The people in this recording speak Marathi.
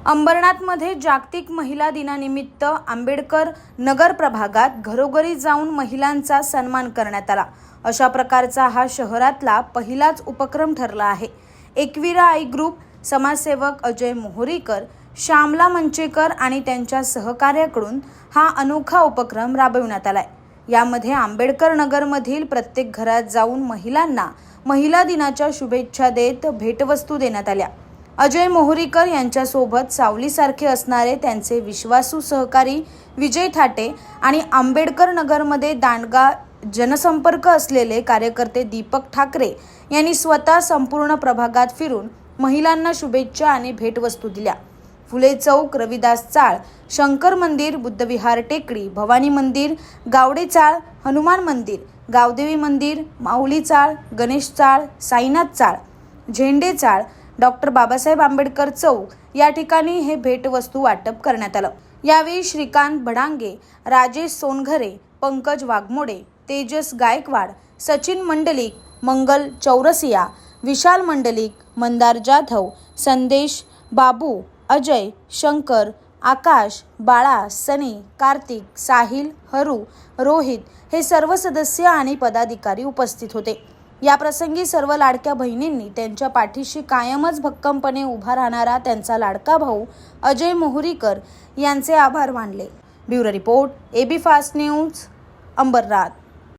अंबरनाथमध्ये जागतिक महिला दिनानिमित्त आंबेडकर नगर प्रभागात घरोघरी जाऊन महिलांचा सन्मान करण्यात आला। अशा प्रकारचा हा शहरातला पहिलाच उपक्रम ठरला आहे। एकवीरा आई ग्रुप, समाजसेवक अजय मोहरीकर, श्यामला मंचेकर आणि त्यांच्या सहकार्याकडून हा अनोखा उपक्रम राबविण्यात आलाय। यामध्ये आंबेडकर नगरमधील प्रत्येक घरात जाऊन महिलांना महिला दिनाच्या शुभेच्छा देत भेटवस्तू देण्यात आल्या। अजय मोहरीकर यांच्यासोबत सावलीसारखे असणारे त्यांचे विश्वासू सहकारी विजय थाटे आणि आंबेडकर नगरमध्ये दांडगा जनसंपर्क असलेले कार्यकर्ते दीपक ठाकरे यांनी स्वतः संपूर्ण प्रभागात फिरून महिलांना शुभेच्छा आणि भेटवस्तू दिल्या। फुले चौक, रविदास चाळ, शंकर मंदिर, बुद्धविहार टेकडी, भवानी मंदिर, गावडे चाळ, हनुमान मंदिर, गावदेवी मंदिर, माऊली चाळ, गणेश चाळ, साईनाथ चाळ, झेंडे चाळ, डॉक्टर बाबासाहेब आंबेडकर चौक या ठिकाणी हे भेटवस्तू वाटप करण्यात आलं। यावेळी श्रीकांत भडांगे, राजेश सोनघरे, पंकज वाघमोडे, तेजस गायकवाड, सचिन मंडलिक, मंगल चौरसिया, विशाल मंडलिक, मंदार जाधव, संदेश, बाबू, अजय, शंकर, आकाश, बाळा, सनी, कार्तिक, साहिल, हरू, रोहित हे सर्व सदस्य आणि पदाधिकारी उपस्थित होते। या प्रसंगी सर्व लाडक्या बहिणींनी त्यांच्या पाठीशी कायमच भक्कमपणे उभा राहणारा त्यांचा लाडका भाऊ अजय मोहरीकर यांचे आभार मानले। Bureau report, AB fast news, Ambernath.